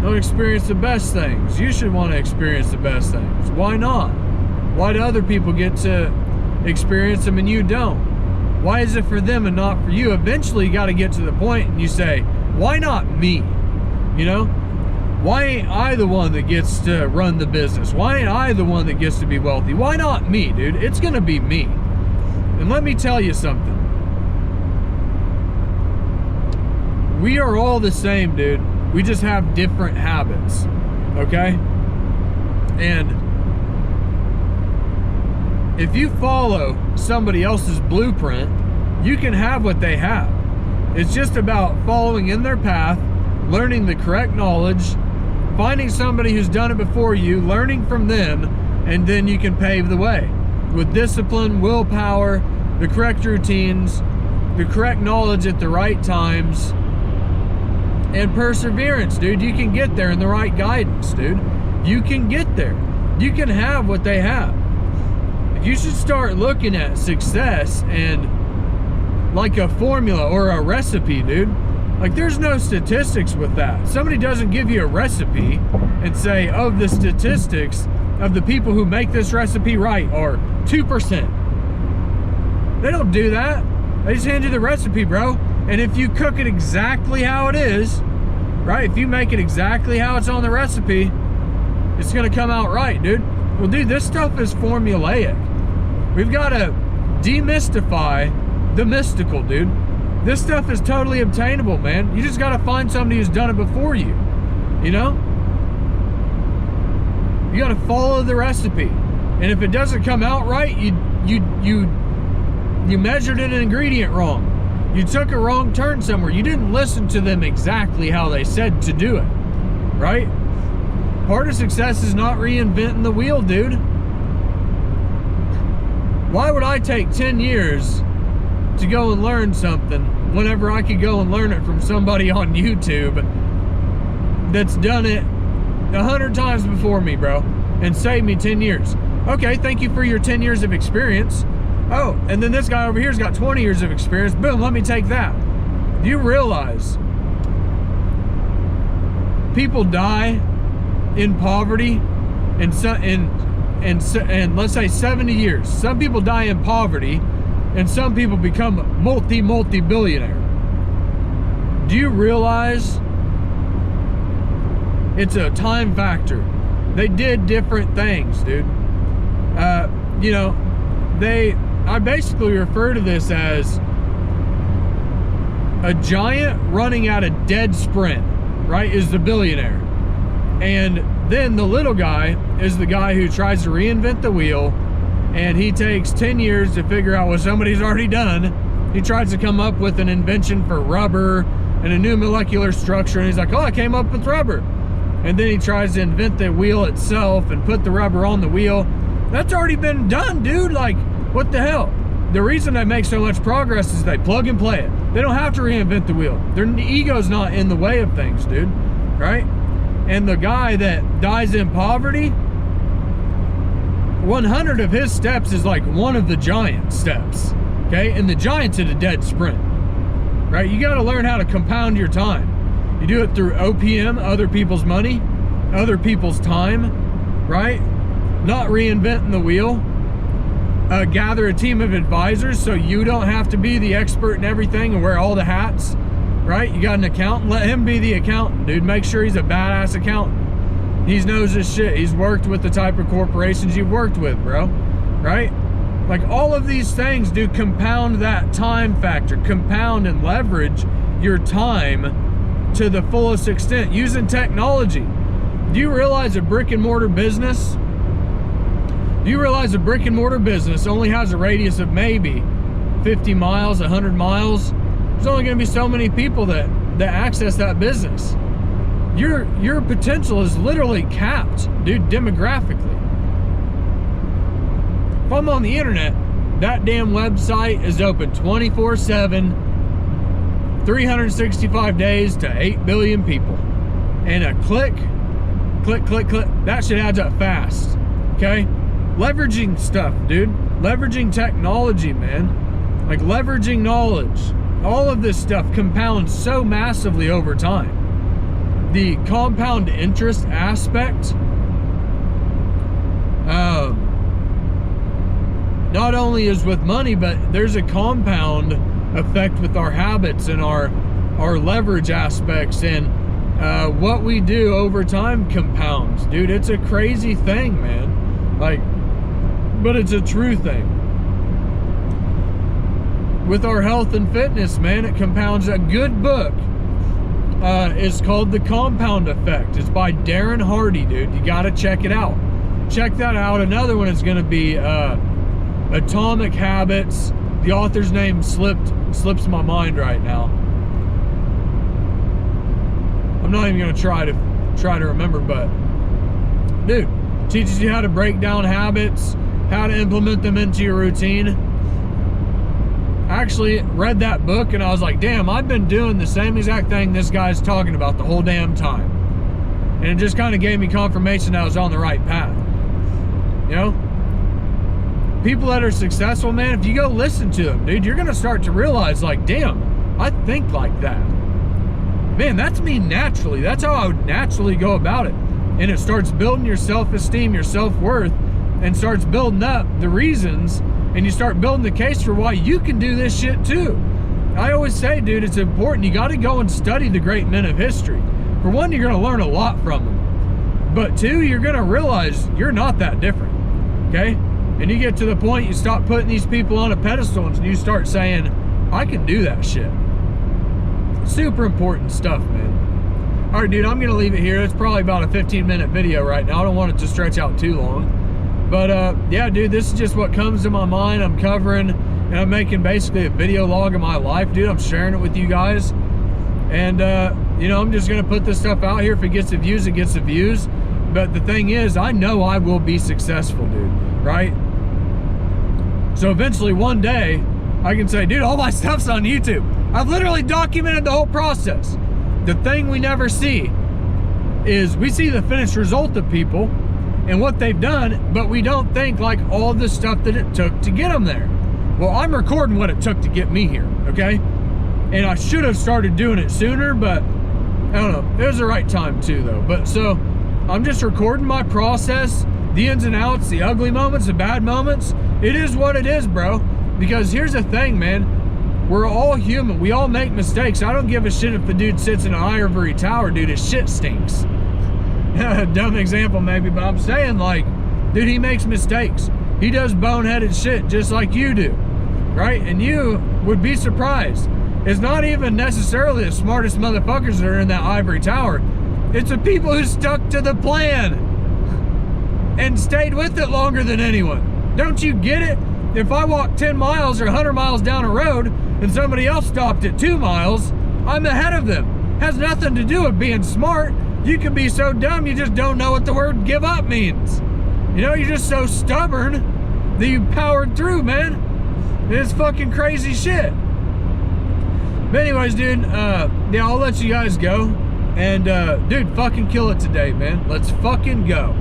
don't experience the best things. You should want to experience the best things. Why not? Why do other people get to experience them and you don't? Why is it for them and not for you? Eventually you got to get to the point and you say, why not me? You know? Why ain't I the one that gets to run the business? Why ain't I the one that gets to be wealthy? Why not me, dude? It's gonna be me. And let me tell you something. We are all the same, dude. We just have different habits, okay? And if you follow somebody else's blueprint, you can have what they have. It's just about following in their path, learning the correct knowledge, finding somebody who's done it before you, learning from them, and then you can pave the way. With discipline, willpower, the correct routines, the correct knowledge at the right times, and perseverance, dude. You can get there in the right guidance, dude. You can get there. You can have what they have. You should start looking at success and like a formula or a recipe, dude. Like, there's no statistics with that. Somebody doesn't give you a recipe and say, of the statistics of the people who make this recipe right are 2%. They don't do that. They just hand you the recipe, bro. And if you cook it exactly how it is, right? If you make it exactly how it's on the recipe, it's gonna come out right, dude. Well, dude, this stuff is formulaic. We've got to demystify the mystical, dude. This stuff is totally obtainable, man. You just got to find somebody who's done it before you. You know? You got to follow the recipe. And if it doesn't come out right, you measured an ingredient wrong. You took a wrong turn somewhere. You didn't listen to them exactly how they said to do it. Right? Part of success is not reinventing the wheel, dude. Why would I take 10 years to go and learn something whenever I could go and learn it from somebody on YouTube that's done it 100 times before me, bro, and saved me 10 years? Okay, thank you for your 10 years of experience. Oh, and then this guy over here's got 20 years of experience. Boom, let me take that. Do you realize people die in poverty and let's say 70 years? Some people die in poverty and some people become multi-billionaire. Do you realize it's a time factor? They did different things, dude. You know, I basically refer to this as a giant running at a dead sprint, right, is the billionaire. And then the little guy is the guy who tries to reinvent the wheel, and he takes 10 years to figure out what somebody's already done. He tries to come up with an invention for rubber and a new molecular structure, and he's like, oh, I came up with rubber. And then he tries to invent the wheel itself and put the rubber on the wheel. That's already been done, dude. Like, what the hell? The reason they make so much progress is they plug and play it. They don't have to reinvent the wheel. Their ego's not in the way of things, dude, right? And the guy that dies in poverty, 100 of his steps is like one of the giant steps, okay? And the giant's at a dead sprint, right? You got to learn how to compound your time. You do it through OPM, other people's money, other people's time, right? Not reinventing the wheel. Gather a team of advisors so you don't have to be the expert in everything and wear all the hats, right? You got an accountant, let him be the accountant, dude. Make sure he's a badass accountant. He knows his shit. He's worked with the type of corporations you've worked with, bro, right? Like, all of these things do compound that time factor, compound and leverage your time to the fullest extent using technology. Do you realize a brick and mortar business? Do you realize a brick and mortar business only has a radius of maybe 50 miles, 100 miles? There's only going to be so many people that access that business. Your potential is literally capped, dude, demographically. If I'm on the internet, that damn website is open 24/7, 365 days to 8 billion people. And a click, that shit adds up fast, okay? Leveraging stuff, dude. Leveraging technology, man. Like, leveraging knowledge. All of this stuff compounds so massively over time. the compound interest aspect, not only is with money, but there's a compound effect with our habits and our leverage aspects, and what we do over time compounds. Dude, it's a crazy thing, man. Like, but it's a true thing. With our health and fitness, man, it compounds. A good book is called The Compound Effect. It's by Darren Hardy, dude. You got to check it out. Check that out. Another one is going to be Atomic Habits. The author's name slips my mind right now. I'm not even going to try to remember, but dude, teaches you how to break down habits, how to implement them into your routine. I actually read that book and I was like, damn, I've been doing the same exact thing this guy's talking about the whole damn time. And it just kind of gave me confirmation that I was on the right path. You know? People that are successful, man, if you go listen to them, dude, you're going to start to realize, like, damn, I think like that. Man, that's me naturally. That's how I would naturally go about it. And it starts building your self-esteem, your self-worth, and starts building up the reasons, and you start building the case for why you can do this shit too. I always say, dude, it's important. You got to go and study the great men of history. For one, you're going to learn a lot from them. But two, you're going to realize you're not that different. Okay? And you get to the point you stop putting these people on a pedestal and you start saying, I can do that shit. Super important stuff, man. All right, dude, I'm going to leave it here. It's probably about a 15-minute video right now. I don't want it to stretch out too long. But, yeah, dude, this is just what comes to my mind. I'm covering, and I'm making basically a video log of my life, dude. I'm sharing it with you guys. And, you know, I'm just going to put this stuff out here. If it gets the views, it gets the views. But the thing is, I know I will be successful, dude, right? So eventually one day I can say, dude, all my stuff's on YouTube. I've literally documented the whole process. The thing we never see is we see the finished result of people and what they've done, but we don't think like all the stuff that it took to get them there. Well, I'm recording what it took to get me here, okay? And I should have started doing it sooner, but I don't know. It was the right time too, though. But so I'm just recording my process, the ins and outs, the ugly moments, the bad moments. It is what it is, bro. Because here's the thing, man. We're all human. We all make mistakes. I don't give a shit if the dude sits in an ivory tower, dude. His shit stinks. Dumb example maybe, but I'm saying, like, dude, he makes mistakes. He does boneheaded shit just like you do, right? And you would be surprised. It's not even necessarily the smartest motherfuckers that are in that ivory tower. It's the people who stuck to the plan and stayed with it longer than anyone. Don't you get it? If I walk 10 miles or 100 miles down a road and somebody else stopped at 2 miles, I'm ahead of them. Has nothing to do with being smart. You can be so dumb you just don't know what the word give up means. You know, you're just so stubborn that you powered through, man. It's fucking crazy shit. But anyways, dude, yeah, I'll let you guys go. And, dude, fucking kill it today, man. Let's fucking go.